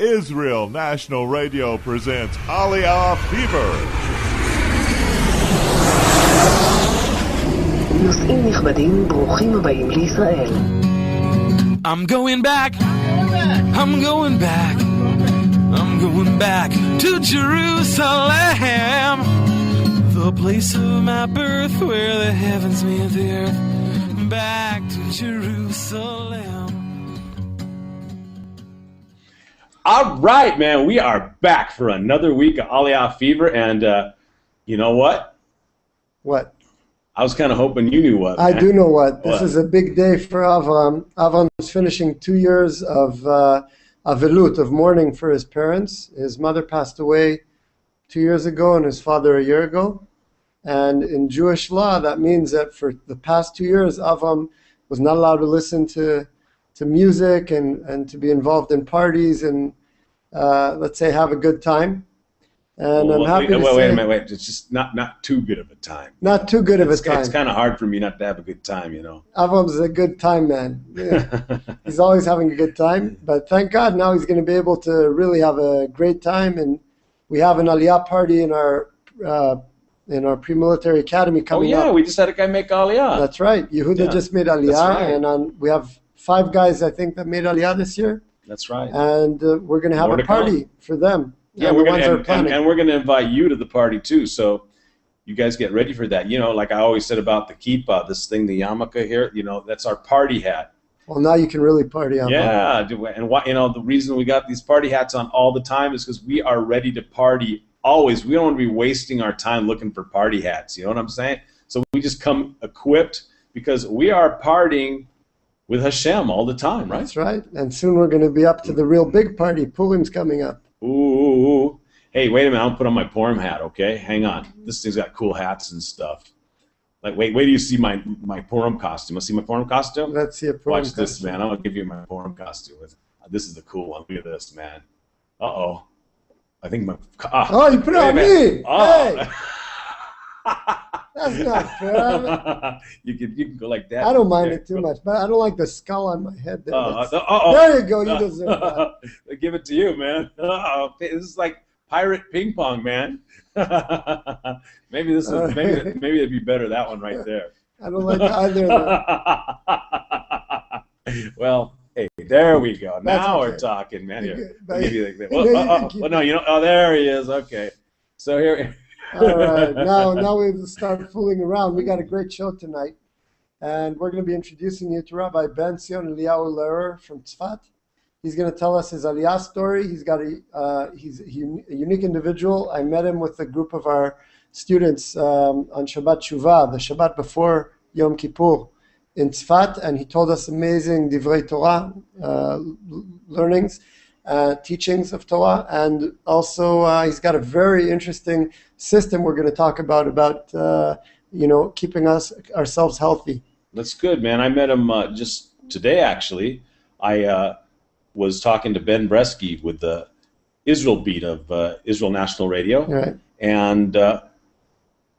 Israel National Radio presents Aliyah Fever. נוסעים נכבדים, ברוכים הבאים לישראל. I'm going back. I'm going back. I'm going back to Jerusalem, the place of my birth, where the heavens meet the earth. Back to Jerusalem. All right, man, we are back for another week of Aliyah Fever, and you know what? What? I was kind of hoping you knew what. I do know what. This What? is a big day for Avram. Avram is finishing 2 years of avelut, of mourning for his parents. His mother passed away 2 years ago and his father a year ago. And in Jewish law, that means that for the past 2 years, Avram was not allowed to listen to music and to be involved in parties and, let's say, have a good time. And Well, I'm happy to wait say... a minute. It's just not too good of a time. Not too good of a time. It's kind of hard for me not to have a good time, you know. Avram's a good time man. Yeah. He's always having a good time. But thank God now he's going to be able to really have a great time. And we have an Aliyah party in our pre-military academy coming up. We just had a guy make Aliyah. That's right. Yehuda just made Aliyah. That's right. And we have 5 guys, I think, that made Aliyah this year. That's right. And we're going to have More a to come. party for them. Yeah, and we're the gonna ones that are planning. and we're gonna invite you to the party too. So you guys get ready for that. You know, like I always said about the kippah, this thing, the yarmulke here. You know, that's our party hat. Well, now you can really party on that. Yeah, and why? You know, the reason we got these party hats on all the time is because we are ready to party always. We don't want to be wasting our time looking for party hats. You know what I'm saying? So we just come equipped because we are partying with Hashem all the time, right? That's right. And soon we're going to be up to the real big party. Purim's coming up. Ooh. Hey, wait a minute. I'll put on my Purim hat, okay? Hang on. This thing's got cool hats and stuff. Like, wait till you see my Purim costume. Want to see my Purim costume? Let's see a Purim Watch this, costume. man. I'm going to give you my Purim costume. This is the cool one. Look at this, man. Uh-oh. I think my... Oh, you put it on me! Oh. Hey! That's not fair. You can go like that. I don't mind it too much, but I don't like the skull on my head. There, Uh-oh. there you go. You deserve that. They give it to you, man. Uh-oh. This is like pirate ping pong, man. Maybe it'd be better, that one right there. I don't like either of them. Well, hey, there we go. Now okay. we're talking, man. Here, But- give you the, you can keep no, you know. Oh, there he is. Okay. So here. All right, now we start fooling around. We got a great show tonight, and we're going to be introducing you to Rabbi Ben Zion Eliyahu Lehrer from Tzfat. He's going to tell us his Aliyah story. He's a unique individual. I met him with a group of our students on Shabbat Shuvah, the Shabbat before Yom Kippur in Tzfat, and he told us amazing Divrei Torah learnings. Teachings of Torah, and also he's got a very interesting system we're going to talk about keeping ourselves healthy. That's good, man. I met him just today, actually. I was talking to Ben Bresky with the Israel beat of Israel National Radio, Right. and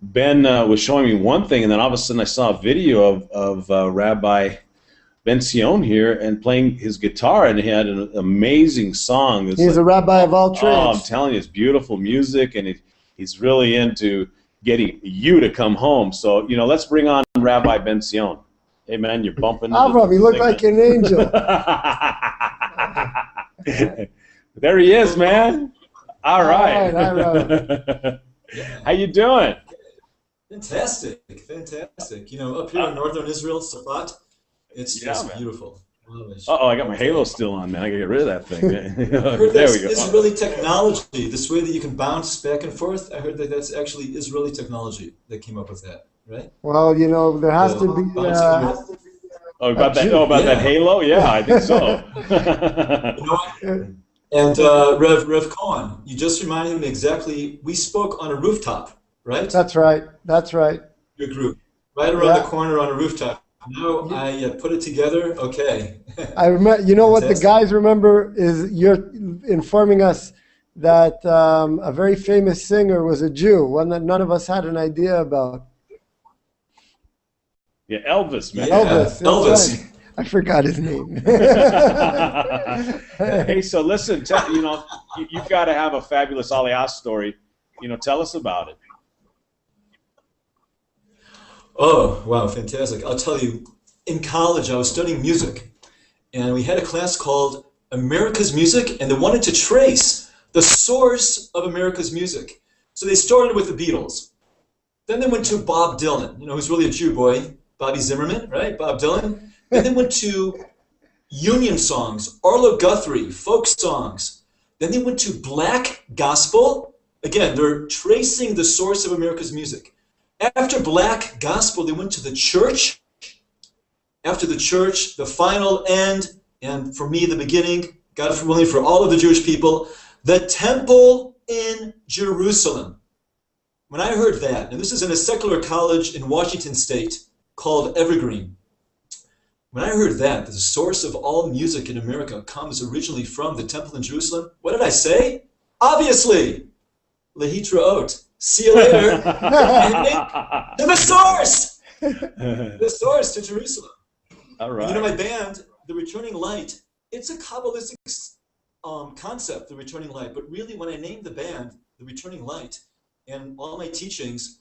Ben was showing me one thing, and then all of a sudden I saw a video of Rabbi Ben Zion here and playing his guitar, and he had an amazing song. He's a rabbi of all trades. Oh, I'm telling you, it's beautiful music, and he's really into getting you to come home. So, let's bring on Rabbi Ben Zion. Hey, man, you're bumping. Avram, you look like an angel. There he is, man. All right. All right. How you doing? Fantastic. Up here in northern Israel, Safat, it's just man. beautiful. Uh-oh, I got my halo still on, man. I gotta get rid of that thing. I heard There that's we go. Israeli technology, this way that you can bounce back and forth. I heard that's actually Israeli technology that came up with that, right? Well, there has to be... About that halo? Yeah, I think so. And Rev Cohen, you just reminded me exactly, we spoke on a rooftop, right? That's right. Your group, right around the corner on a rooftop. Now I put it together. Okay. I remember. You know what the guys remember is you're informing us that a very famous singer was a Jew, one that none of us had an idea about. Yeah, Elvis, man. Yeah, Elvis. Elvis. Right. I forgot his name. Hey, so listen, you've got to have a fabulous Aliyah story. Tell us about it. Oh, wow, fantastic. I'll tell you, in college I was studying music, and we had a class called America's Music, and they wanted to trace the source of America's music. So they started with the Beatles. Then they went to Bob Dylan, who's really a Jew boy, Bobby Zimmerman, right? Bob Dylan. Then they went to Union songs, Arlo Guthrie, folk songs. Then they went to Black gospel. Again, they're tracing the source of America's music. After Black gospel, they went to the church. After the church, the final end, and for me, the beginning, God willing, for all of the Jewish people, the temple in Jerusalem. When I heard that, and this is in a secular college in Washington State called Evergreen, when I heard that the source of all music in America comes originally from the temple in Jerusalem, what did I say? Obviously, Lehitraot. See you later. To the source! The source to Jerusalem. All right. And my band, The Returning Light, it's a Kabbalistic concept, The Returning Light. But really, when I named the band The Returning Light, and all my teachings,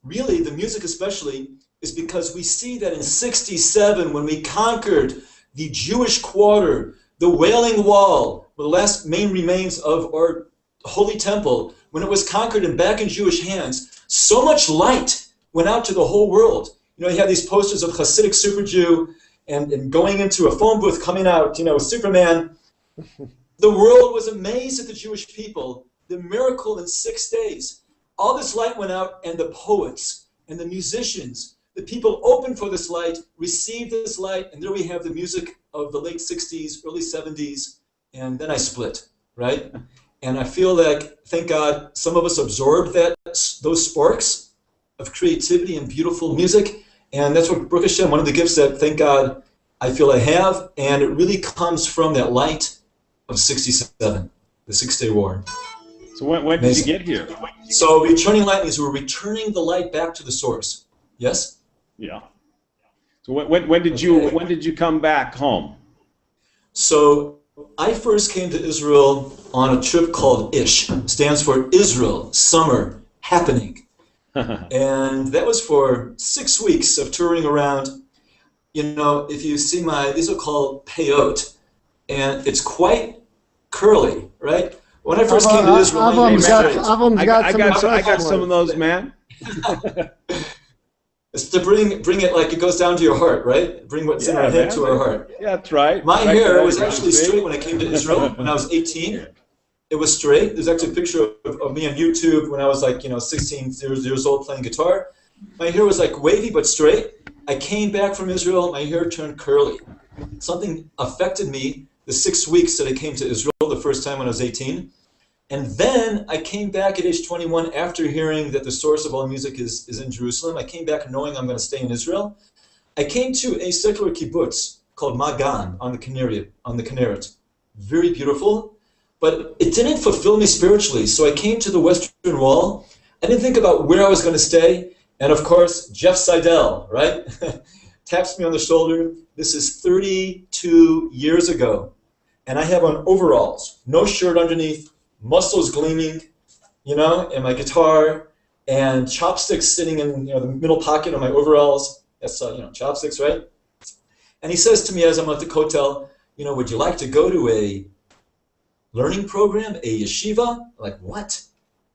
really, the music especially, is because we see that in 67, when we conquered the Jewish quarter, the Wailing Wall, the last main remains of our Holy Temple, when it was conquered and back in Jewish hands, so much light went out to the whole world. You have these posters of Hasidic Super Jew and going into a phone booth, coming out, Superman. The world was amazed at the Jewish people, the miracle in 6 days. All this light went out, and the poets and the musicians, the people open for this light, received this light, and there we have the music of the late 60s, early 70s, and then I split, right? And I feel like, thank God, some of us absorbed those sparks of creativity and beautiful music, and that's what, Baruch Hashem, one of the gifts that, thank God, I feel I have, and it really comes from that light of 67, the 6-Day War. So when did you get here? So returning light means we're returning the light back to the source. Yes? Yeah. So when did you come back home? So I first came to Israel on a trip called ISH. Stands for Israel Summer Happening. And that was for 6 weeks of touring around. If you see these are called peyot, and it's quite curly, right? When I first came to Israel, I got some of those, man. It's to bring it like it goes down to your heart, right? Bring what's in our head to our heart. Yeah, that's right. My hair was actually straight when I came to Israel when I was 18. It was straight. There's actually a picture of me on YouTube when I was 16 years old playing guitar. My hair was wavy but straight. I came back from Israel, my hair turned curly. Something affected me the 6 weeks that I came to Israel the first time when I was 18. And then I came back at age 21 after hearing that the source of all music is in Jerusalem. I came back knowing I'm going to stay in Israel. I came to a secular kibbutz called Magan on the Kinneret. Very beautiful, but it didn't fulfill me spiritually. So I came to the Western Wall. I didn't think about where I was going to stay. And of course, Jeff Seidel, right? Taps me on the shoulder. This is 32 years ago. And I have on overalls, no shirt underneath, muscles gleaming, and my guitar, and chopsticks sitting in the middle pocket of my overalls. That's chopsticks, right? And he says to me as I'm at the kotel, would you like to go to a learning program, a yeshiva? I'm like, what?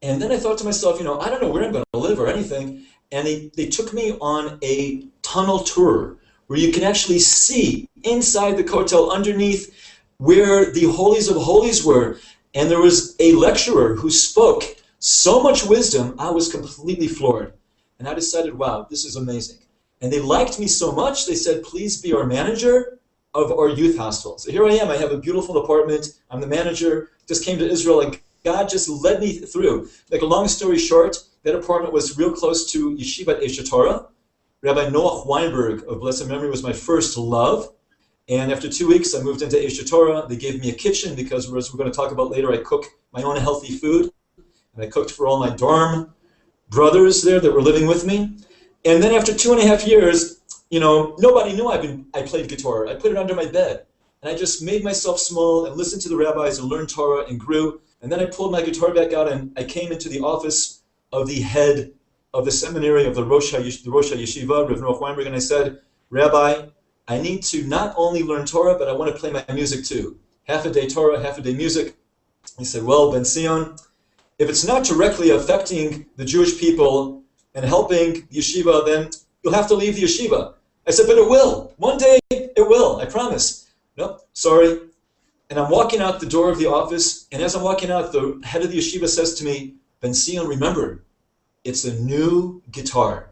And then I thought to myself, I don't know where I'm going to live or anything. And they took me on a tunnel tour where you can actually see inside the kotel underneath where the holies of holies were. And there was a lecturer who spoke so much wisdom, I was completely floored. And I decided, wow, this is amazing. And they liked me so much, they said, please be our manager of our youth hostel. So here I am, I have a beautiful apartment, I'm the manager, just came to Israel, and God just led me through. Like a long story short, that apartment was real close to Yeshivat Eish Torah. Rabbi Noach Weinberg of blessed memory was my first love. And after 2 weeks, I moved into Eish Torah. They gave me a kitchen because, as we're going to talk about later, I cook my own healthy food. And I cooked for all my dorm brothers there that were living with me. And then after 2.5 years, nobody knew I played guitar. I put it under my bed. And I just made myself small and listened to the rabbis and learned Torah and grew. And then I pulled my guitar back out and I came into the office of the head of the seminary of the Rosh HaYeshiva, Rav Noach Weinberg, and I said, Rabbi, I need to not only learn Torah, but I want to play my music too. Half a day Torah, half a day music. He said, well, Ben Sion, if it's not directly affecting the Jewish people and helping the yeshiva, then you'll have to leave the yeshiva. I said, but it will. One day it will, I promise. Nope, sorry. And I'm walking out the door of the office, and as I'm walking out, the head of the yeshiva says to me, Ben Sion, remember, it's a new guitar.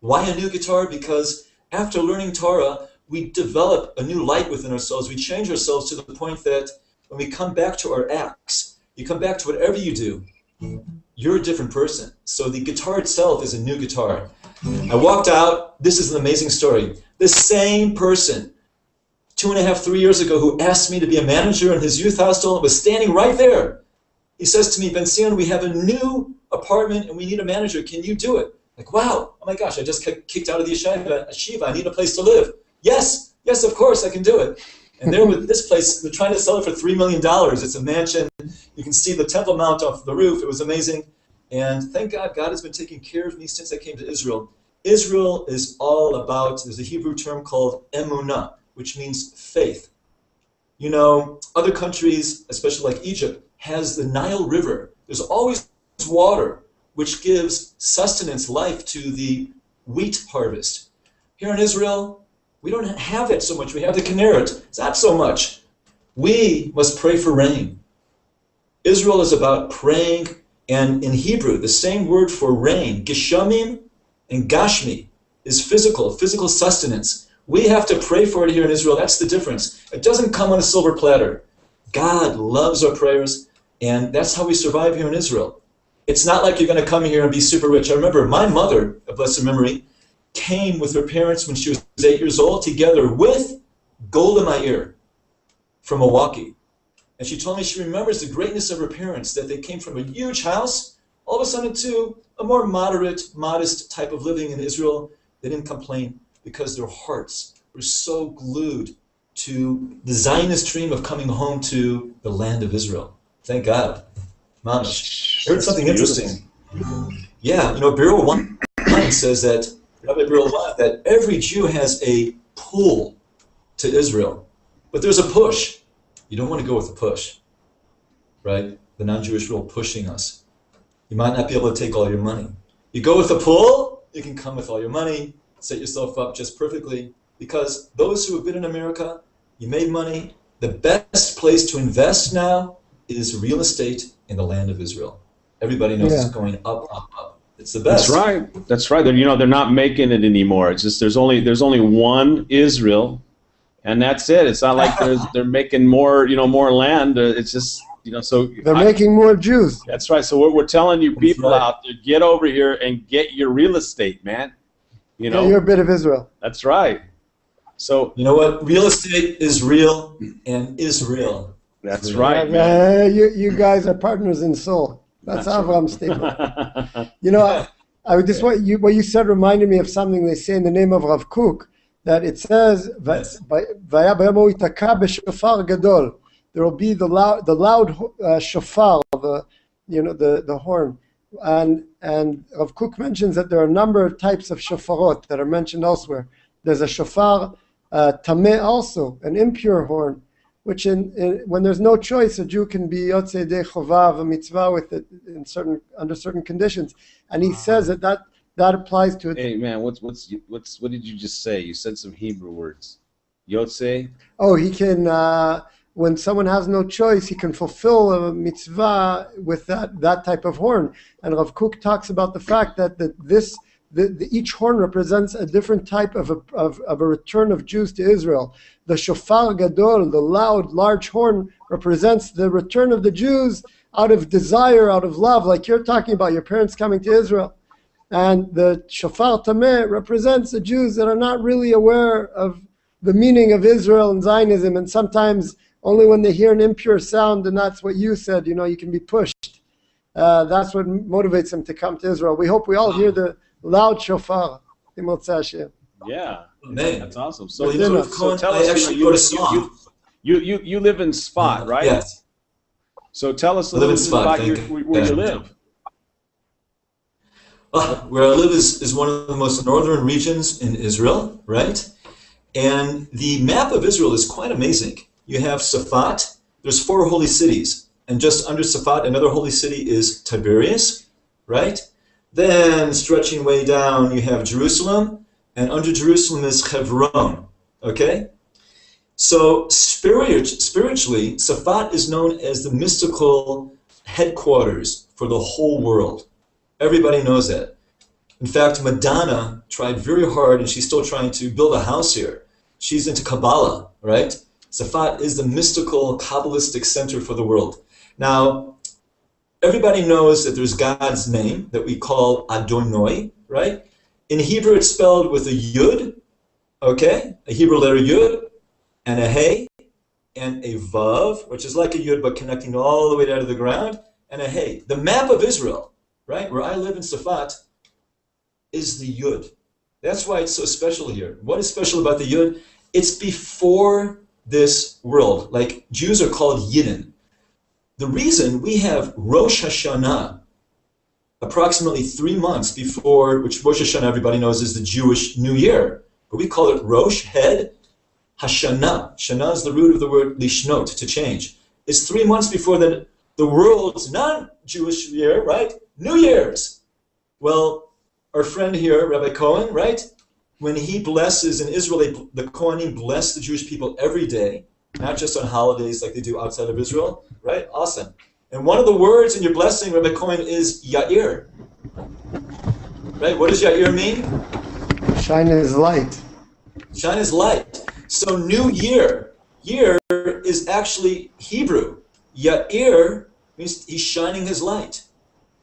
Why a new guitar? Because after learning Torah, we develop a new light within ourselves. We change ourselves to the point that when we come back to our acts, you come back to whatever you do, you're a different person. So the guitar itself is a new guitar. I walked out. This is an amazing story. The same person 2.5, 3 years ago who asked me to be a manager in his youth hostel was standing right there. He says to me, Ben Sion, we have a new apartment and we need a manager. Can you do it? Like, wow, oh my gosh, I just got kicked out of the yeshiva. I need a place to live. Yes, of course I can do it. And there with this place, they're trying to sell it for $3 million. It's a mansion. You can see the Temple Mount off the roof. It was amazing. And thank God, God has been taking care of me since I came to Israel. Israel is all about, there's a Hebrew term called emunah, which means faith. Other countries, especially like Egypt, has the Nile River. There's always water, which gives sustenance, life to the wheat harvest. Here in Israel, we don't have it so much. We have the Kinneret. It's not so much. We must pray for rain. Israel is about praying, and in Hebrew, the same word for rain, geshamim and gashmi, is physical sustenance. We have to pray for it here in Israel. That's the difference. It doesn't come on a silver platter. God loves our prayers, and that's how we survive here in Israel. It's not like you're going to come here and be super rich. I remember my mother, of blessed memory, came with her parents when she was 8 years old, together with Golda Meir from Milwaukee. And she told me she remembers the greatness of her parents, that they came from a huge house, all of a sudden to a more moderate, modest type of living in Israel. They didn't complain because their hearts were so glued to the Zionist dream of coming home to the land of Israel. Thank God. Mamish. I heard something interesting. Yeah, Birul One says that, Rabbi Birul One, that every Jew has a pull to Israel, but there's a push. You don't want to go with the push, right? The non-Jewish world pushing us. You might not be able to take all your money. You go with the pull, you can come with all your money, set yourself up just perfectly, because those who have been in America, you made money. The best place to invest now is real estate in the land of Israel. Everybody knows it's going up, up, up. It's the best. That's right. They're not making it anymore. It's just there's only one Israel, and that's it. It's not like they're making more land. It's just so they're making more Jews. That's right. So we're telling you people out there, get over here and get your real estate, man. You're a bit of Israel. That's right. So you know what? Real estate is real and is real. That's right. You guys are partners in soul. That's Avram's statement. I just what you said reminded me of something they say in the name of Rav Kook, that it says "Vaya b'yamo itaka b'shofar gadol." There will be the loud shofar, the horn, and Rav Kook mentions that there are a number of types of shofarot that are mentioned elsewhere. There's a shofar tameh also, an impure horn, which when there's no choice, a Jew can be yotzei dei chovav, a mitzvah with it under certain conditions, and he says that applies to it. Hey man, what did you just say? You said some Hebrew words. Yotzei. Oh, he can. When someone has no choice, he can fulfill a mitzvah with that type of horn. And Rav Kook talks about the fact that each horn represents a different type of a return of Jews to Israel. The shofar gadol, the loud, large horn, represents the return of the Jews out of desire, out of love, like you're talking about, your parents coming to Israel. And the shofar tameh represents the Jews that are not really aware of the meaning of Israel and Zionism, and sometimes only when they hear an impure sound, and that's what you said, you can be pushed. That's what motivates them to come to Israel. We hope we all hear the loud shofar. Yeah, Man. that's awesome. So, Well, you know, so tell I us, actually you, wrote a you, song. you live in Sfat, right? Yes. So tell us a I live little in bit Sfat, about where you live. Where I live is one of the most northern regions in Israel, right? And the map of Israel is quite amazing. You have Safat, there's 4 holy cities, and just under Safat, another holy city is Tiberias, right? Then stretching way down, you have Jerusalem, and under Jerusalem is Hebron, okay? So spiritually, Safat is known as the mystical headquarters for the whole world. Everybody knows that. In fact, Madonna tried very hard, and she's still trying to build a house here. She's into Kabbalah, right? Safat is the mystical, Kabbalistic center for the world. Now, everybody knows that there's God's name that we call Adonai, right? In Hebrew, it's spelled with a Yud, okay? A Hebrew letter Yud, and a Hey, and a Vav, which is like a Yud, but connecting all the way down to the ground, and a Hey. The map of Israel, right, where I live in Safat, is the Yud. That's why it's so special here. What is special about the Yud? It's before this world. Like, Jews are called Yidden. The reason we have Rosh Hashanah approximately 3 months before, which Rosh Hashanah everybody knows is the Jewish New Year, but we call it Rosh Head Hashanah. Shana is the root of the word lishnot, to change. It's 3 months before the world's non-Jewish year, right? New Year's. Well, our friend here, Rabbi Cohen, right? When he blesses in Israel, the Kohanim bless the Jewish people every day, not just on holidays like they do outside of Israel, right? Awesome. And one of the words in your blessing, Rabbi Cohen, is Yair. Right? What does Yair mean? Shine his light. Shine his light. So New Year. Year is actually Hebrew. Yair means he's shining his light.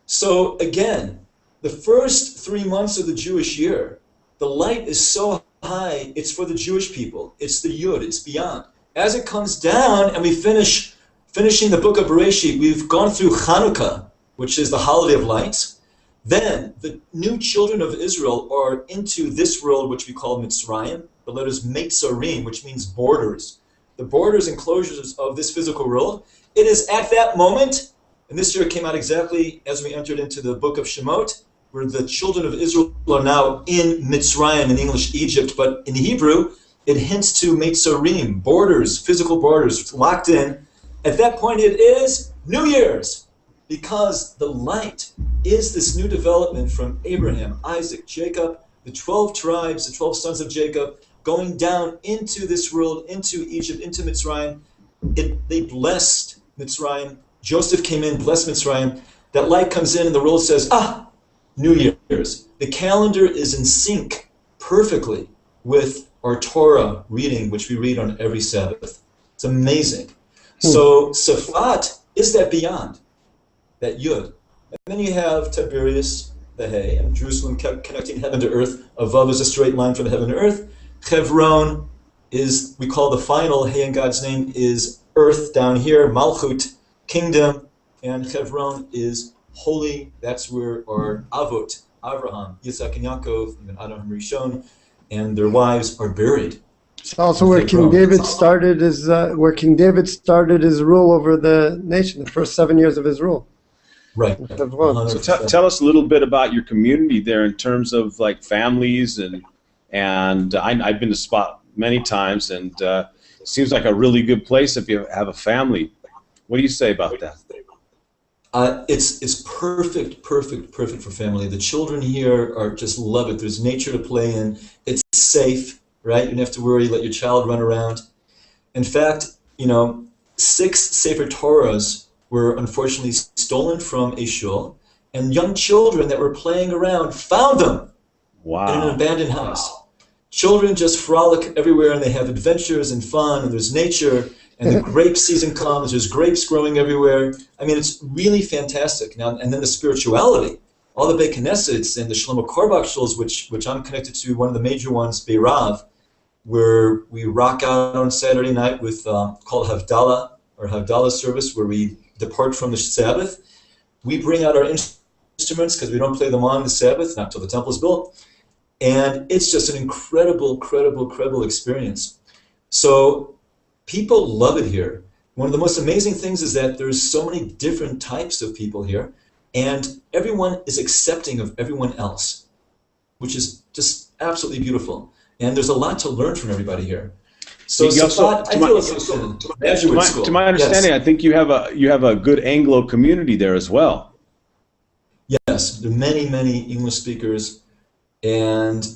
So again, the first 3 months of the Jewish year, the light is so high, it's for the Jewish people. It's the Yud, it's beyond. As it comes down and we finishing the book of Bereshit, we've gone through Hanukkah, which is the holiday of lights. Then the new children of Israel are into this world, which we call Mitzrayim. The letters Meitzarim, which means borders. The borders and closures of this physical world. It is at that moment, and this year came out exactly as we entered into the book of Shemot, where the children of Israel are now in Mitzrayim, in English, Egypt, but in Hebrew, it hints to Meitzarim, borders, physical borders, locked in. At that point, it is New Year's, because the light is this new development from Abraham, Isaac, Jacob, the 12 tribes, the 12 sons of Jacob, going down into this world, into Egypt, into Mitzrayim. They blessed Mitzrayim. Joseph came in, blessed Mitzrayim. That light comes in, and the world says, New Year's. The calendar is in sync perfectly with our Torah reading, which we read on every Sabbath. It's amazing. So Safat is that beyond, that Yud. And then you have Tiberias, the Hay, and Jerusalem connecting heaven to earth. A Vav is a straight line from heaven to earth. Hebron is, we call the final, Hay in God's name, is earth down here, Malchut, kingdom, and Hebron is holy. That's where our Avot, Avraham, Yitzhak and Yaakov, even Adam and Rishon, and their wives are buried. It's also where King David started his rule over the nation, the first 7 years of his rule. Right. So tell us a little bit about your community there in terms of like families and I've been to Spot many times, and it seems like a really good place if you have a family. What do you say about that? It's perfect for family. The children here are just love it. There's nature to play in. It's safe, right? You don't have to worry. Let your child run around. In fact, 6 Sefer Torahs were unfortunately stolen from a shul, and young children that were playing around found them in an abandoned house. Children just frolic everywhere, and they have adventures and fun, and there's nature. And the grape season comes, there's grapes growing everywhere. I mean, it's really fantastic. Now, and then the spirituality, all the Beit Knesset and the Shlomo Korbach shuls, which I'm connected to, one of the major ones, Beirav, where we rock out on Saturday night with called Havdalah, or Havdalah service, where we depart from the Sabbath. We bring out our instruments because we don't play them on the Sabbath, not till the temple is built. And it's just an incredible experience. So people love it here. One of the most amazing things is that there's so many different types of people here, and everyone is accepting of everyone else, which is just absolutely beautiful. And there's a lot to learn from everybody here. So I feel like it's a graduate school. To my understanding, yes. I think you have a good Anglo community there as well. Yes, there are many English speakers, and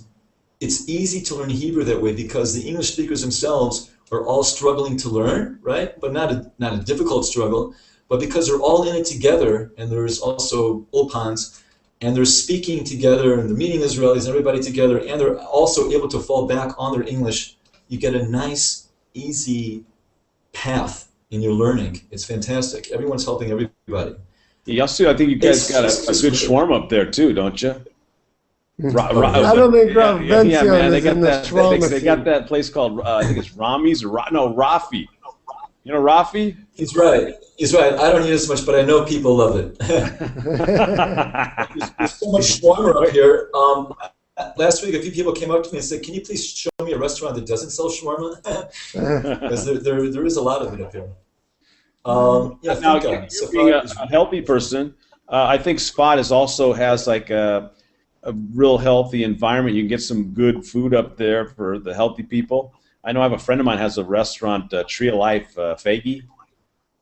it's easy to learn Hebrew that way because the English speakers themselves are all struggling to learn, right? But not a difficult struggle, but because they're all in it together, and there's also ulpans, and they're speaking together, and they're meeting Israelis and everybody together, and they're also able to fall back on their English. You get a nice, easy path in your learning. It's fantastic. Everyone's helping everybody. Yeah, also, I think you guys got a good shawarma up there too, don't you? I don't think Rav Benzion is in the shawarma They got that place called, I think it's Rami's, Rafi. You know Rafi? He's right. I don't eat as much, but I know people love it. There's so much shawarma up here. Last week, a few people came up to me and said, "Can you please show me a restaurant that doesn't sell shawarma?" Because there is a lot of it up here. Now, being a healthy person, I think Spot has like a real healthy environment. You can get some good food up there for the healthy people. I know I have a friend of mine has a restaurant, Tree of Life, Faggy,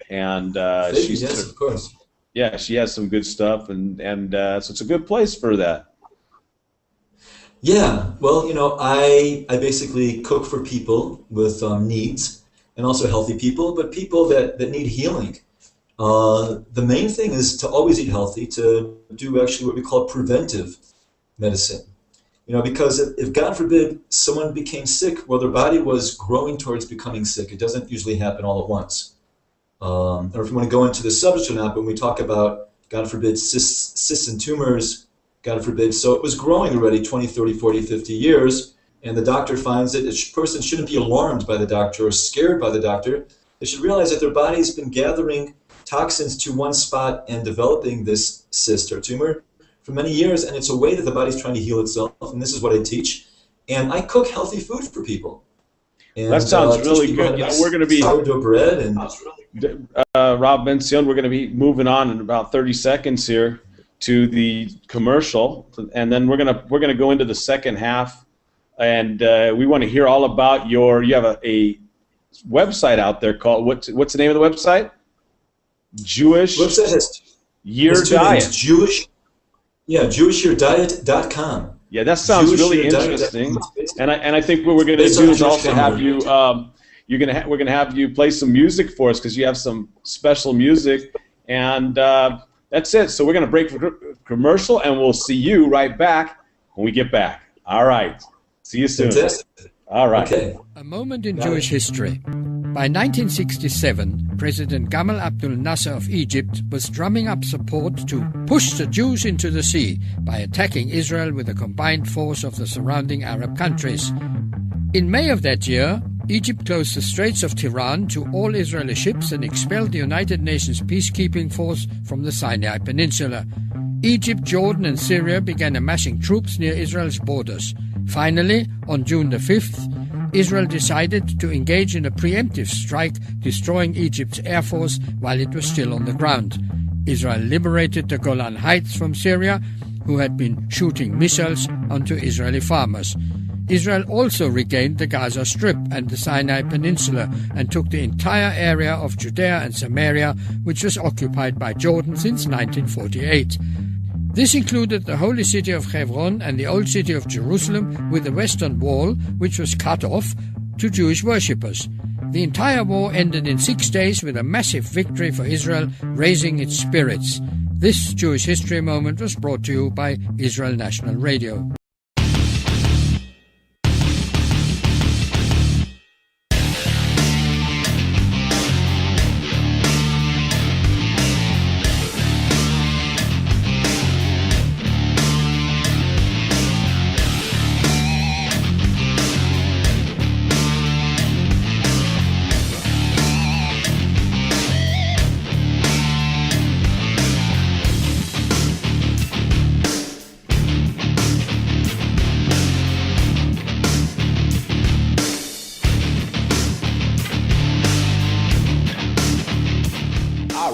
and yes, of course. Yeah, she has some good stuff, and so it's a good place for that. Yeah, well, I basically cook for people with needs, and also healthy people, but people that need healing. The main thing is to always eat healthy, to do actually what we call preventive medicine. Because if God forbid someone became sick, well, their body was growing towards becoming sick. It doesn't usually happen all at once. Or if you want to go into the subject or not, when we talk about, God forbid, cysts and tumors, God forbid, so it was growing already 20, 30, 40, 50 years, and the doctor finds it. A person shouldn't be alarmed by the doctor or scared by the doctor. They should realize that their body's been gathering toxins to one spot and developing this cyst or tumor for many years, and it's a way that the body's trying to heal itself, and this is what I teach. And I cook healthy food for people. And, that sounds really good. We're going to be sourdough bread and Rob Benzion. We're going to be moving on in about 30 seconds here to the commercial, and then we're gonna go into the second half, and we want to hear all about you have a website out there called what's the name of the website? Jewish Year Diet. JewishYearDiet.com. Yeah, that sounds really interesting. And I think what we're going to do is also have you. We're going to have you play some music for us because you have some special music, and that's it. So we're going to break for commercial, and we'll see you right back when we get back. All right. See you soon. All right. Okay. A moment in Jewish history. By 1967, President Gamal Abdel Nasser of Egypt was drumming up support to push the Jews into the sea by attacking Israel with a combined force of the surrounding Arab countries. In May of that year, Egypt closed the Straits of Tiran to all Israeli ships and expelled the United Nations peacekeeping force from the Sinai Peninsula. Egypt, Jordan and Syria began amassing troops near Israel's borders. Finally, on June the 5th, Israel decided to engage in a preemptive strike, destroying Egypt's air force while it was still on the ground. Israel liberated the Golan Heights from Syria, who had been shooting missiles onto Israeli farmers. Israel also regained the Gaza Strip and the Sinai Peninsula and took the entire area of Judea and Samaria, which was occupied by Jordan since 1948. This included the holy city of Hebron and the old city of Jerusalem, with the Western Wall, which was cut off to Jewish worshippers. The entire war ended in 6 days with a massive victory for Israel, raising its spirits. This Jewish History Moment was brought to you by Israel National Radio.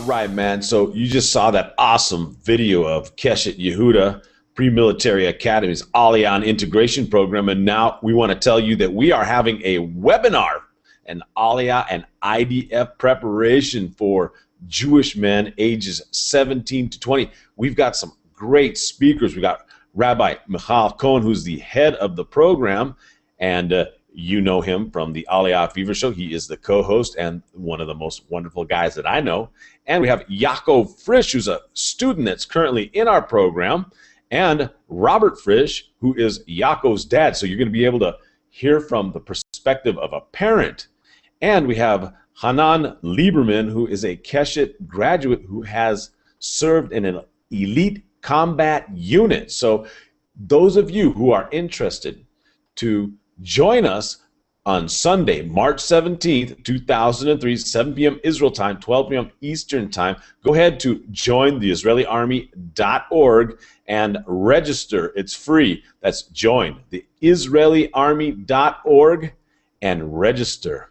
right, man. So you just saw that awesome video of Keshet Yehuda Pre-Military Academy's Aliyah Integration Program, and now we want to tell you that we are having a webinar, an Aliyah and IDF preparation for Jewish men ages 17 to 20. We've got some great speakers. We got Rabbi Michal Cohen, who's the head of the program, and you know him from the Aliyah Fever Show. He is the co-host and one of the most wonderful guys that I know. And we have Yaakov Frisch, who's a student that's currently in our program, and Robert Frisch, who is Yaakov's dad. So you're going to be able to hear from the perspective of a parent. And we have Hanan Lieberman, who is a Keshet graduate who has served in an elite combat unit. So those of you who are interested to join us on Sunday, March 17th, 2003, 7 p.m. Israel time, 12 p.m. Eastern time. Go ahead to jointheisraeliarmy.org and register. It's free. That's join theisraeliarmy.org and register.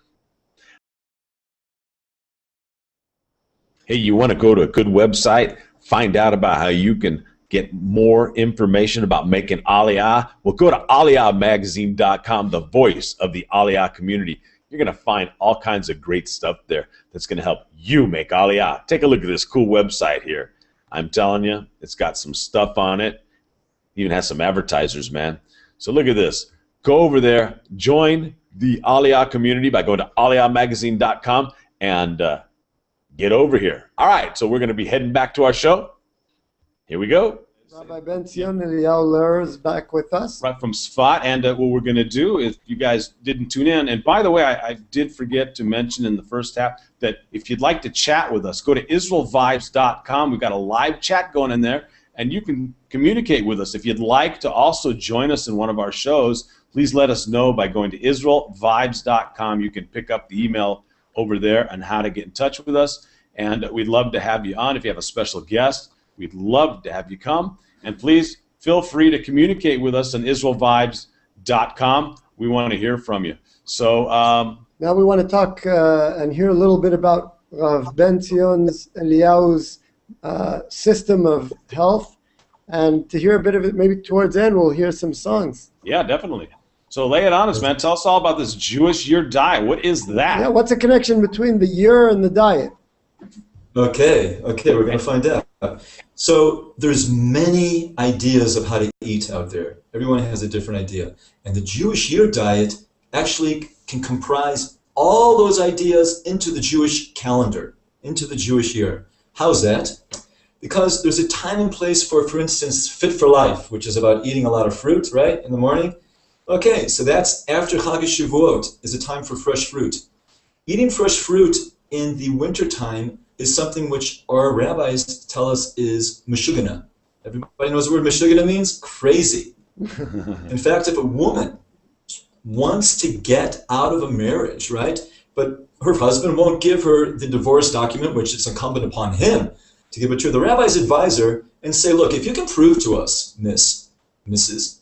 Hey, you want to go to a good website, find out about how you can get more information about making Aliyah? Well, go to aliyahmagazine.com, the voice of the Aliyah community. You're going to find all kinds of great stuff there that's going to help you make Aliyah. Take a look at this cool website here. I'm telling you, it's got some stuff on it. It even has some advertisers, man. So look at this. Go over there, join the Aliyah community by going to aliyahmagazine.com and get over here. All right, so we're going to be heading back to our show. Here we go. Rabbi Ben Zion Eliyahu Lerer is back with us. Right from Sfat, and what we're going to do, if you guys didn't tune in, and by the way, I did forget to mention in the first half that if you'd like to chat with us, go to israelvibes.com. We've got a live chat going in there, and you can communicate with us. If you'd like to also join us in one of our shows, please let us know by going to israelvibes.com. You can pick up the email over there on how to get in touch with us, and we'd love to have you on. If you have a special guest, we'd love to have you come. And please feel free to communicate with us on israelvibes.com. We want to hear from you. So now we want to talk and hear a little bit about Ben Zion Eliyahu's system of health. And to hear a bit of it, maybe towards the end, we'll hear some songs. Yeah, definitely. So lay it on us, man. Tell us all about this Jewish year diet. What is that? Yeah, what's the connection between the year and the diet? Okay, we're going to find out. So there's many ideas of how to eat out there. Everyone has a different idea. And the Jewish year diet actually can comprise all those ideas into the Jewish calendar, into the Jewish year. How's that? Because there's a time and place for instance, Fit for Life, which is about eating a lot of fruit, right, in the morning. Okay, so that's after Chag Shavuot is a time for fresh fruit. Eating fresh fruit in the wintertime is something which our rabbis tell us is meshugana. Everybody knows the word meshugana means? Crazy. In fact, if a woman wants to get out of a marriage, right, but her husband won't give her the divorce document, which is incumbent upon him to give it to her, the rabbi's advisor and say, look, if you can prove to us, Mrs.,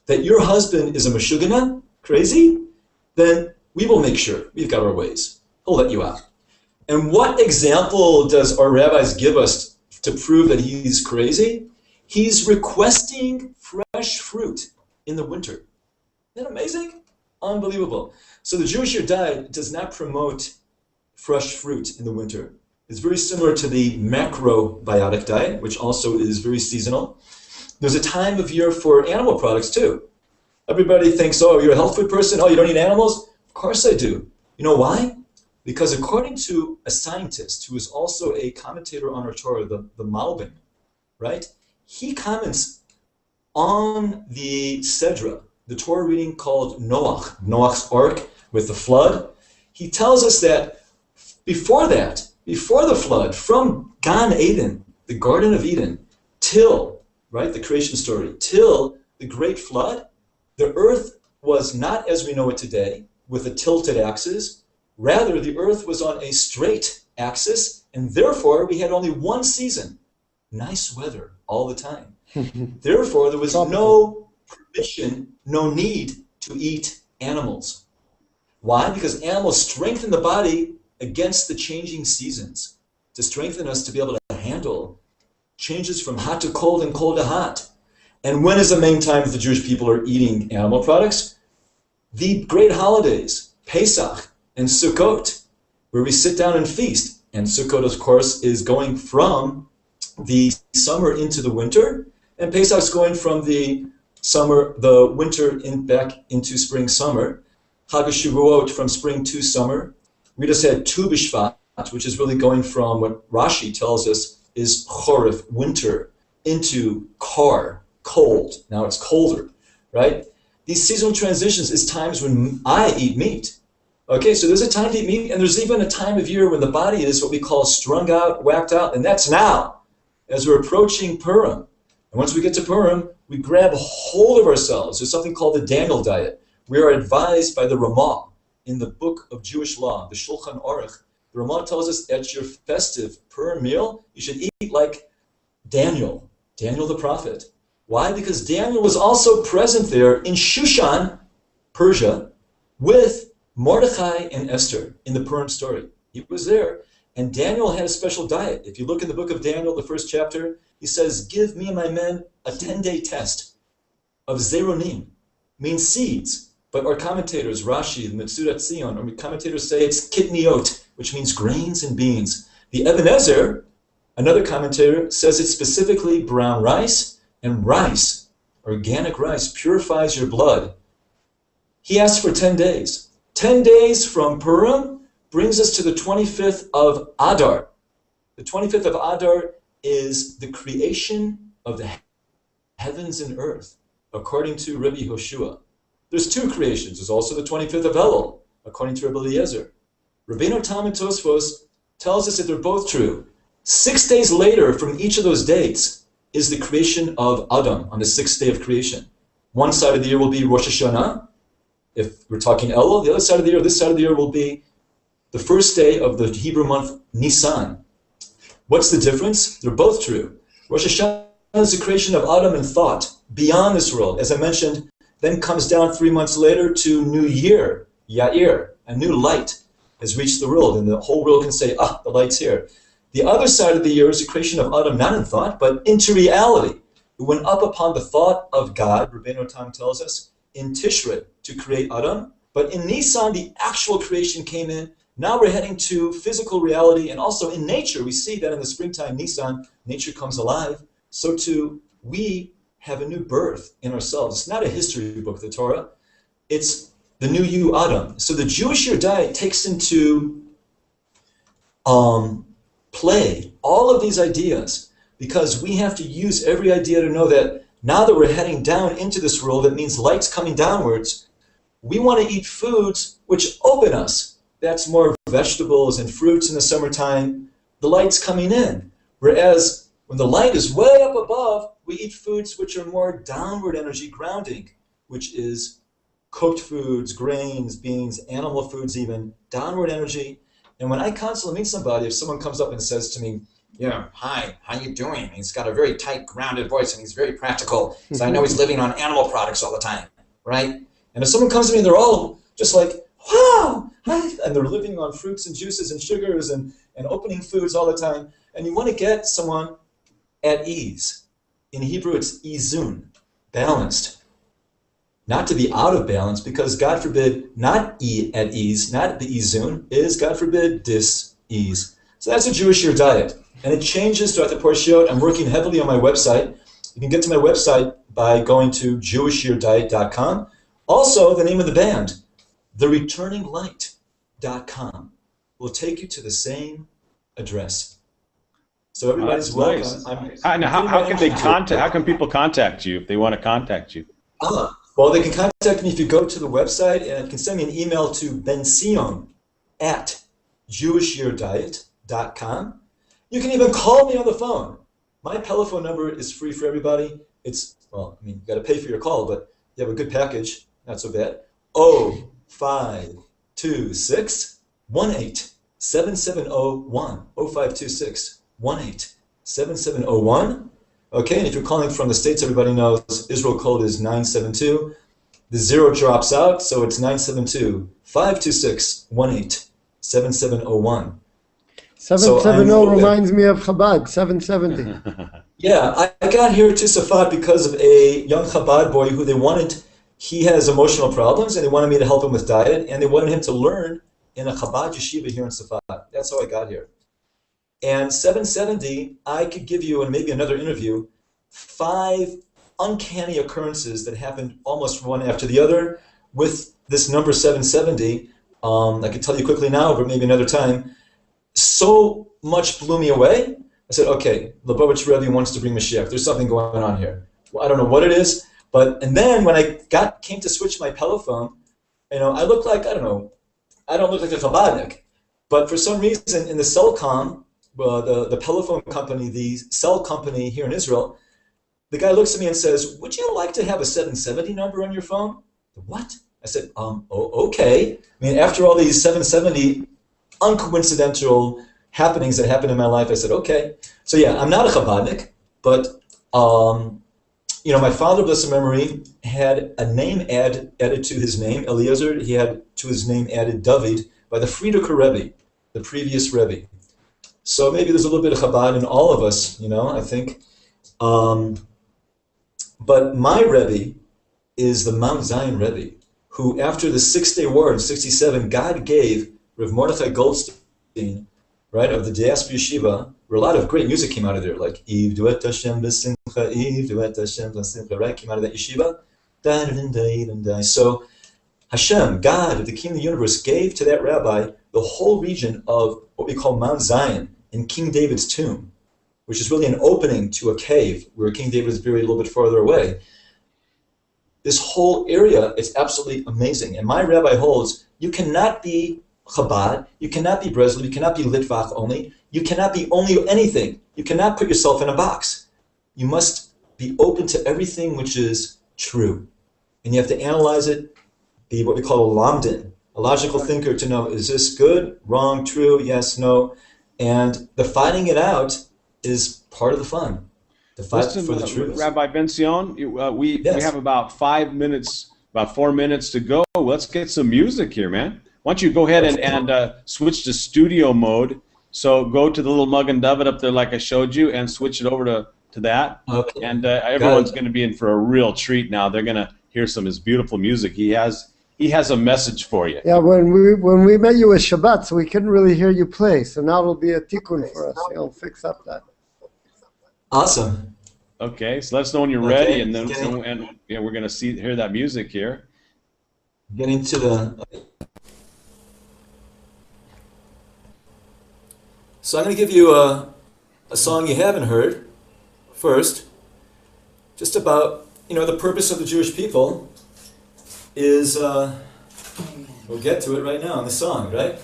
that your husband is a meshugana, crazy, then we will make sure we've got our ways. He'll let you out. And what example does our rabbis give us to prove that he's crazy? He's requesting fresh fruit in the winter. Isn't that amazing? Unbelievable. So the Jewish year diet does not promote fresh fruit in the winter. It's very similar to the macrobiotic diet, which also is very seasonal. There's a time of year for animal products too. Everybody thinks, oh, you're a health food person? Oh, you don't eat animals? Of course I do. You know why? Because according to a scientist who is also a commentator on our Torah, the Malbim, right? He comments on the Sedra, the Torah reading called Noach's Ark with the flood. He tells us that before the flood, from Gan Eden, the Garden of Eden, till, right, the creation story, till the great flood, the earth was not as we know it today, with a tilted axis. Rather, the earth was on a straight axis, and therefore we had only one season. Nice weather all the time. Therefore, there was no permission, no need to eat animals. Why? Because animals strengthen the body against the changing seasons, to strengthen us to be able to handle changes from hot to cold and cold to hot. And when is the main time that the Jewish people are eating animal products? The great holidays, Pesach and Sukkot, where we sit down and feast. And Sukkot, of course, is going from the summer into the winter, and Pesach's going from the winter back into spring, summer. Chag HaShavuot from spring to summer. We just had Tu B'Shvat, which is really going from what Rashi tells us is Chorif, winter, into Kar, cold. Now it's colder, right? These seasonal transitions is times when I eat meat. Okay, so there's a time to eat meat, and there's even a time of year when the body is what we call strung out, whacked out, and that's now, as we're approaching Purim. And once we get to Purim, we grab hold of ourselves. There's something called the Daniel diet. We are advised by the Ramah in the book of Jewish law, the Shulchan Aruch. The Ramah tells us at your festive Purim meal, you should eat like Daniel the prophet. Why? Because Daniel was also present there in Shushan, Persia, with Mordechai and Esther in the Purim story. He was there, and Daniel had a special diet. If you look in the book of Daniel, the first chapter, he says, give me and my men a 10-day test of zeronim, means seeds. But our commentators, Rashi, the Metzudat Zion, our commentators say it's kitniot, which means grains and beans. The Ebenezer, another commentator, says it's specifically brown rice, and rice, organic rice, purifies your blood. He asked for 10 days. 10 days from Purim brings us to the 25th of Adar. The 25th of Adar is the creation of the heavens and earth, according to Rabbi Hoshua. There's two creations. There's also the 25th of Elul, according to Rabbi Eliezer. Rabbeinu Tam and Tosfos tells us that they're both true. 6 days later from each of those dates is the creation of Adam on the 6th day of creation. One side of the year will be Rosh Hashanah, if we're talking Elul. The other side of the year, this side of the year, will be the first day of the Hebrew month Nisan. What's the difference? They're both true. Rosh Hashanah is the creation of Adam and thought beyond this world. As I mentioned, then comes down 3 months later to New Year, Yair, a new light has reached the world, and the whole world can say, the light's here. The other side of the year is the creation of Adam, not in thought, but into reality. It went up upon the thought of God, Rabbeinu Tam tells us, in Tishrei to create Adam, but in Nisan, the actual creation came in. Now we're heading to physical reality, and also in nature, we see that in the springtime, Nisan, nature comes alive. So too, we have a new birth in ourselves. It's not a history book, the Torah. It's the new you, Adam. So the Jewish year diet takes into play all of these ideas, because we have to use every idea to know that now that we're heading down into this world, that means light's coming downwards. We want to eat foods which open us. That's more vegetables and fruits in the summertime. The light's coming in. Whereas when the light is way up above, we eat foods which are more downward energy grounding, which is cooked foods, grains, beans, animal foods even, downward energy. And when I constantly meet somebody, if someone comes up and says to me, hi, how you doing? He's got a very tight, grounded voice, and he's very practical, so I know he's living on animal products all the time, right? And if someone comes to me and they're all just like, wow, and they're living on fruits and juices and sugars and opening foods all the time, and you want to get someone at ease. In Hebrew, it's izun, balanced. Not to be out of balance, because God forbid, not at ease, not the izun, is, God forbid, dis-ease. So that's a Jewish year diet. And it changes throughout the Parshiot. I'm working heavily on my website. You can get to my website by going to jewishyeardiet.com. Also, the name of the band, thereturninglight.com, will take you to the same address. So everybody's welcome. Nice. How can they contact? How can people contact you if they want to contact you? Well, they can contact me if you go to the website, and you can send me an email to bension@jewishyeardiet.com. You can even call me on the phone. My telephone number is free for everybody. It's, you got to pay for your call, but you have a good package, not so bad. 0526 187701. 0526 187701. Okay, and if you're calling from the States, everybody knows Israel code is 972. The 0 drops out, so it's 972-526-187701. 770 reminds me of Chabad, 770. Yeah, I got here to Safat because of a young Chabad boy who he has emotional problems, and they wanted me to help him with diet, and they wanted him to learn in a Chabad yeshiva here in Safat. That's how I got here. And 770, I could give you, in maybe another interview, 5 uncanny occurrences that happened almost one after the other with this number 770. I could tell you quickly now, but maybe another time. So much blew me away. I said, okay, Lubavitch Rebbe wants to bring Mashiach. There's something going on here. Well, I don't know what it is, and then when I came to switch my telephone, I look like, I don't look like a Chabadnik, but for some reason in the Cellcom, the telephone company, the cell company here in Israel, the guy looks at me and says, would you like to have a 770 number on your phone? What? I said, okay. After all these 770 uncoincidental happenings that happened in my life, I said, okay. So yeah, I'm not a Chabadnik, but my father, blessed memory, had a name added to his name, Eliezer. He had to his name added David by the Friedeker Rebbe, the previous Rebbe. So maybe there's a little bit of Chabad in all of us, I think. But my Rebbe is the Mount Zion Rebbe, who after the 6-Day War in 1967, God gave Rav Mordechai Goldstein, right, of the Diaspora Yeshiva, where a lot of great music came out of there, like Eve Duet Hashem B'Simcha, Eve Duet Hashem B'Simcha, right, came out of that yeshiva. So Hashem, God, the King of the universe, gave to that rabbi the whole region of what we call Mount Zion in King David's tomb, which is really an opening to a cave where King David is buried a little bit farther away. This whole area is absolutely amazing. And my rabbi holds, you cannot be Chabad, you cannot be Breslov, you cannot be Litvak only, you cannot be only anything. You cannot put yourself in a box. You must be open to everything which is true. And you have to analyze it, be what we call a lamdin, a logical thinker, to know, is this good, wrong, true, yes, no. And the fighting it out is part of the fun. The fight for the truth. Rabbi Ben-Sion, we have about 4 minutes to go. Let's get some music here, man. Why don't you go ahead and switch to studio mode. So go to the little Mug and David up there like I showed you and switch it over to that. Okay. And everyone's going to be in for a real treat now. They're going to hear some of his beautiful music. He has a message for you. Yeah, when we met you at Shabbat, so we couldn't really hear you play. So now it'll be a tikkun for us. He'll fix up that. Awesome. Okay, so let us know when you're ready, and then we're going to hear that music here. Getting to the. So I'm going to give you a song you haven't heard first, just about the purpose of the Jewish people is. We'll get to it right now in the song, right?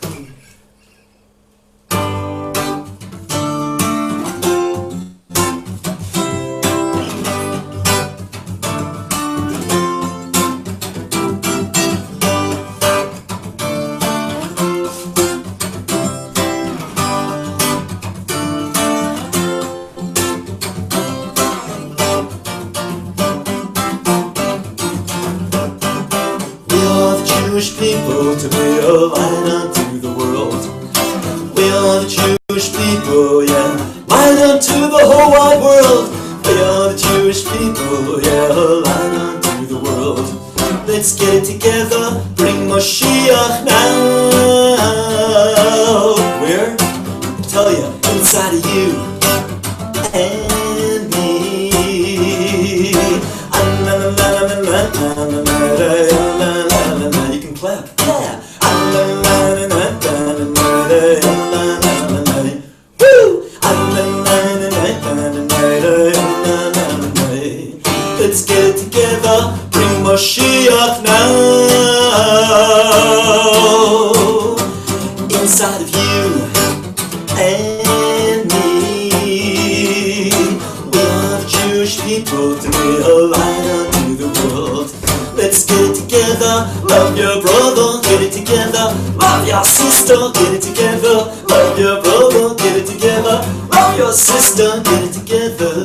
People to be a light unto the world. We are the Jewish people, yeah, light unto the whole wide world. We are the Jewish people, yeah, light unto the world. Let's get it together, bring Mashiach now. Where? I tell you, inside of you and me. You can clap, yeah. Woo! Let's get together, bring Mashiach now. Inside of you and me. We are the Jewish people to be a light unto the world. Let's get it together, love your brother, get it together, love your sister, get it together, love your brother, get it together, love your sister, get it together,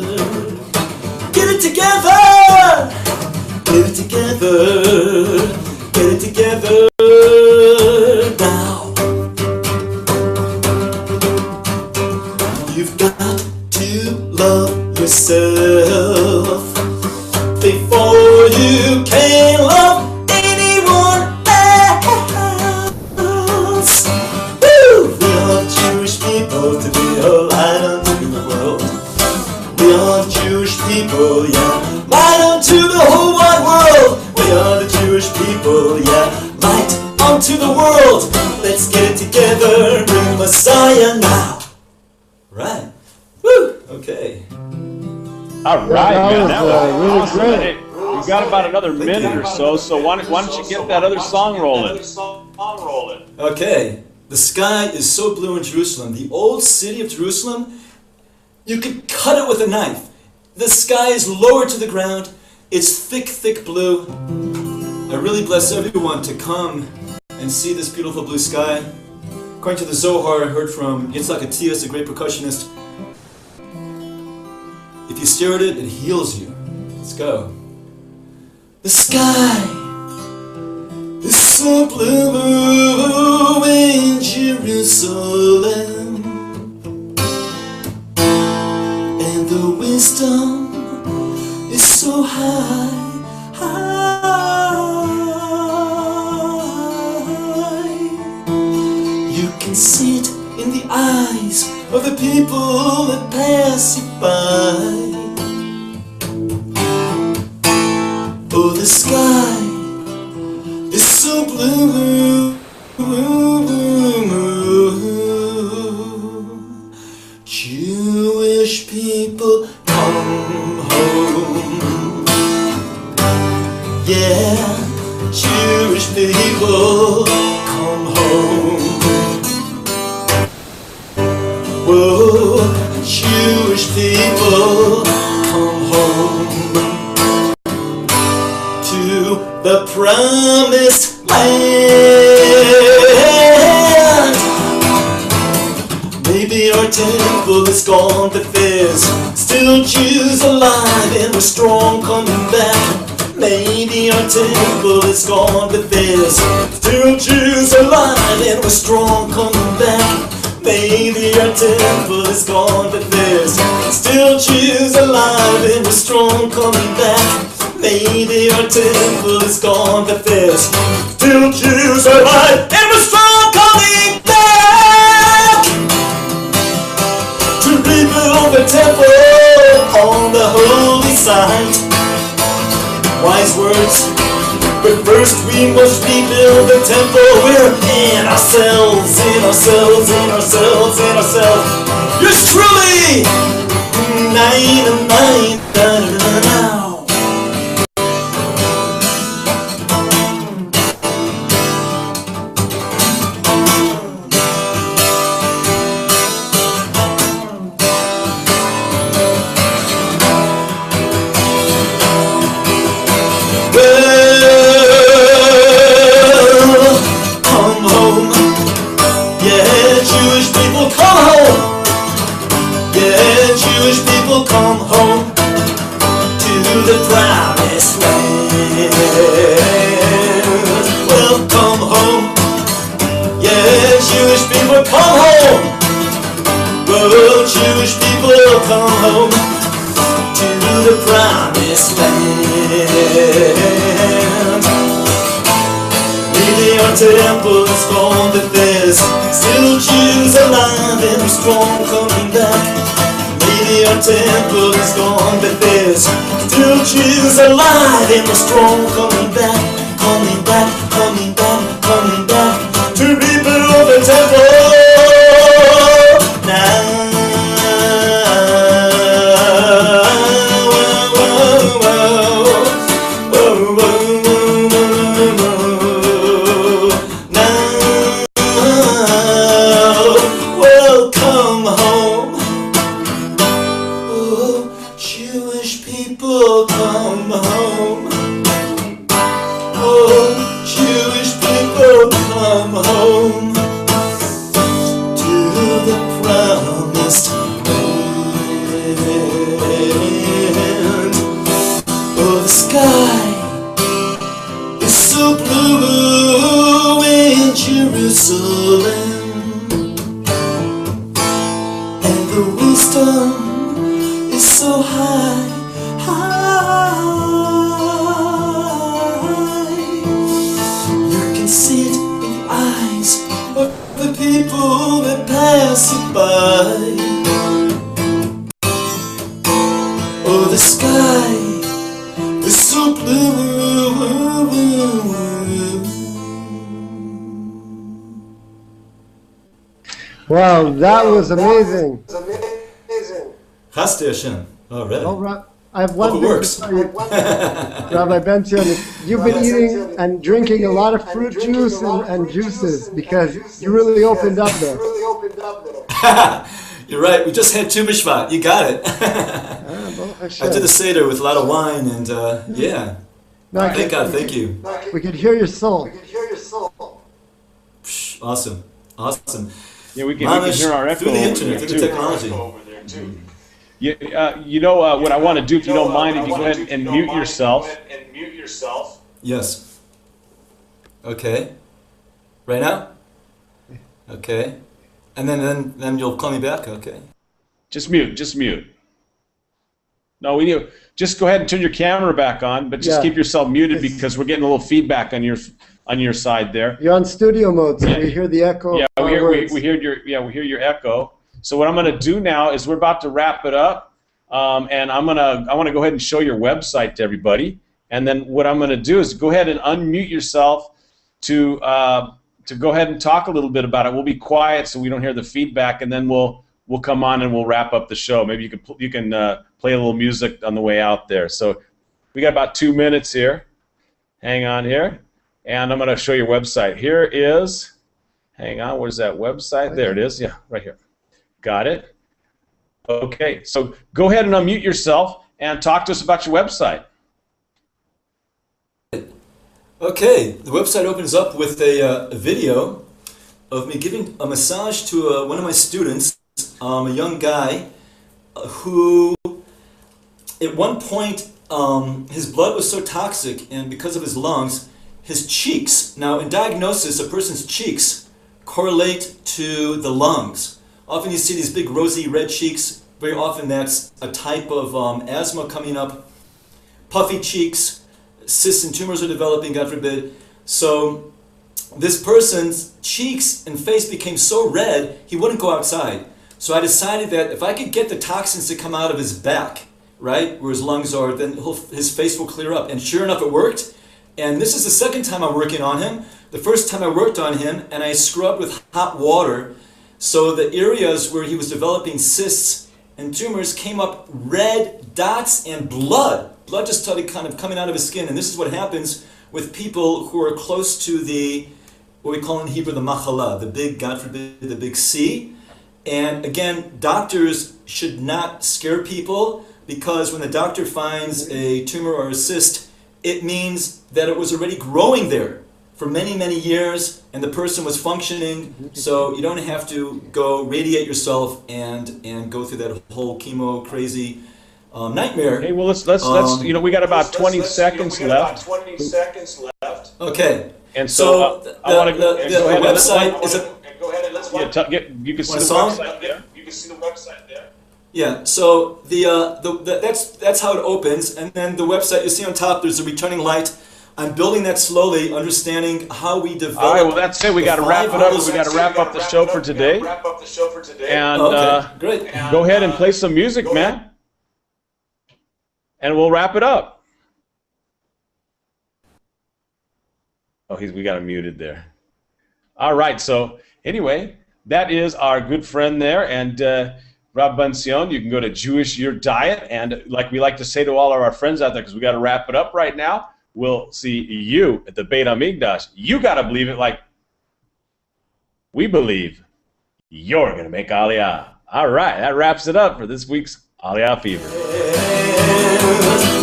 get it together, get it together, get it together now. All right, man. That was really awesome. great. Hey, we've got about another minute or so why don't you get that other song rolling? Okay. The sky is so blue in Jerusalem. The old city of Jerusalem, you could cut it with a knife. The sky is lowered to the ground. It's thick, thick blue. I really bless everyone to come and see this beautiful blue sky. According to the Zohar, I heard from Yitzhak Atiyas, a great percussionist, if you stare at it, it heals you. Let's go. The sky is so blue in Jerusalem, and the wisdom is so high, high. You can see it in the eyes of the people that pass you by. Oh, the sky is so blue. Jewish people, come home. Yeah, Jewish people, come home. Whoa, Jewish people, come home to the promised land. Maybe our temple is gone, but there's still Jews alive and we're strong coming back. Maybe our temple is gone, but there's still Jews alive and we're strong coming back. Maybe our temple is gone, but there's still Jews alive and we're strong coming back. Maybe our temple is gone, but there's still Jews alive and we're strong coming back. To rebuild the temple on the holy site. Wise words, but first we must rebuild the temple. We're in ourselves, in ourselves, in ourselves, in ourselves. Yours truly, 9 now. Come home to the promised land. Well, come home. Yeah, Jewish people, come home. Well, Jewish people, come home to the promised land. Maybe our temple is gone, but there's still Jews alive and we're strong coming back. Maybe our temple is gone, but there's still Jews alive and we're strong coming back, coming back, coming back, coming back to rebuild the temple now. Wow, that was amazing. Chasdei Hashem. Already. I have one Hope it thing works. to tell you, Rabbi Ben-Zion. You've been eating and drinking a lot of fruit juice and juices because you really opened up there. You're right. We just had Tu B'Shvat. You got it. I did the Seder with a lot of wine, and yeah. No, Thank God. Thank you. we could hear your soul. Awesome. Awesome. Yeah, we can hear our echo through the over internet, there, through the too. technology. You know what I want to do, if you don't mind, if you go ahead and mute yourself. Yes. Okay. Right now? Okay. And then you'll call me back? Okay. Just mute. No, we need. Just go ahead and turn your camera back on, but just keep yourself muted because we're getting a little feedback on your side there. You're on studio mode, so we hear the echo. Yeah, we hear your echo. So what I'm going to do now is we're about to wrap it up, and I want to go ahead and show your website to everybody. And then what I'm going to do is go ahead and unmute yourself to go ahead and talk a little bit about it. We'll be quiet so we don't hear the feedback, and then we'll come on and we'll wrap up the show. Maybe you can play a little music on the way out there. So we got about 2 minutes here. Hang on here, and I'm going to show your website. Here is. Hang on, where's that website? There it is. Yeah, right here. Got it. Okay, so go ahead and unmute yourself and talk to us about your website. Okay, the website opens up with a video of me giving a massage to one of my students, a young guy who at one point his blood was so toxic, and because of his lungs, his cheeks. Now in diagnosis, a person's cheeks correlate to the lungs. Often you see these big rosy red cheeks. Very often that's a type of asthma coming up. Puffy cheeks, cysts and tumors are developing, God forbid. So this person's cheeks and face became so red, he wouldn't go outside. So I decided that if I could get the toxins to come out of his back, right, where his lungs are, then his face will clear up. And sure enough, it worked. And this is the second time I'm working on him. The first time I worked on him, and I scrubbed with hot water, so the areas where he was developing cysts and tumors came up red dots and blood. Blood just started kind of coming out of his skin. And this is what happens with people who are close to what we call in Hebrew the machala, the big, God forbid, the big C. And again, doctors should not scare people, because when the doctor finds a tumor or a cyst, it means that it was already growing there for many, many years, and the person was functioning. So you don't have to go radiate yourself and go through that whole chemo crazy nightmare. Hey, well, let's we got about 20 seconds left. Okay. And so I want to go ahead. The website is you can see the website there. You can see the website there. Yeah. So that's how it opens, and then the website you see on top. There's a returning light. I'm building that slowly, understanding how we develop. All right, well, that's it. We got to wrap it up. We got to wrap up the show for today. And great. Go ahead and play some music, man. And we'll wrap it up. Oh, we got him muted there. All right, so anyway, that is our good friend there. And Rab Ben-Zion, you can go to Jewish Your Diet. And like we like to say to all of our friends out there, because we got to wrap it up right now, we'll see you at the Beit HaMikdash. You got to believe it like we believe you're going to make Aliyah. All right, that wraps it up for this week's Aliyah Fever.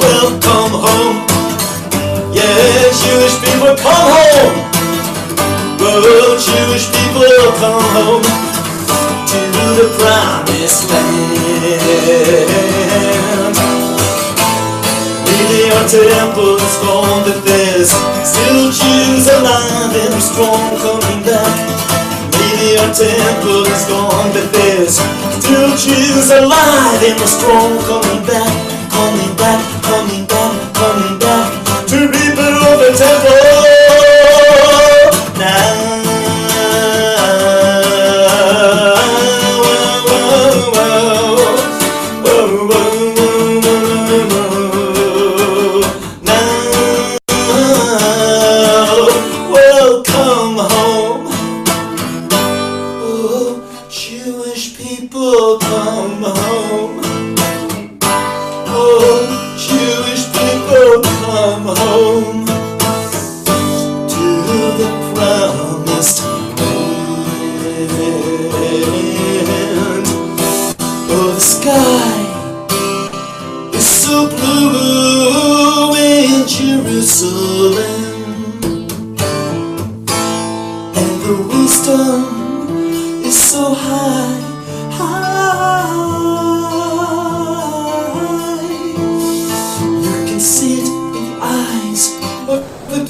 Welcome home. Yeah, Jewish people, come home. Oh, Jewish people, come home to the promised land. Maybe our temple is gone, but there's still Jews alive and strong coming back. Maybe our temple is gone, but there's still Jews alive and strong coming back, coming back, coming back, coming back to rebuild the temple now. Jewish people come home. Oh.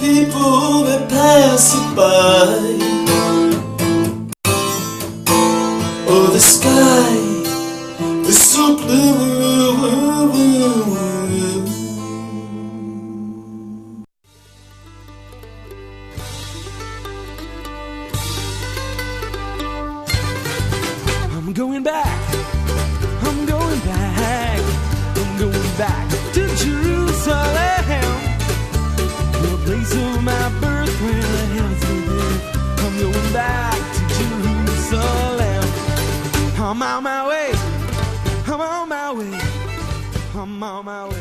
people that pass it by. Oh, the sky is so blue. I'm going back, I'm going back, I'm going back to Jerusalem, the place of my birth where the heavens begin. I'm going back to Jerusalem. I'm on my way, I'm on my way, I'm on my way.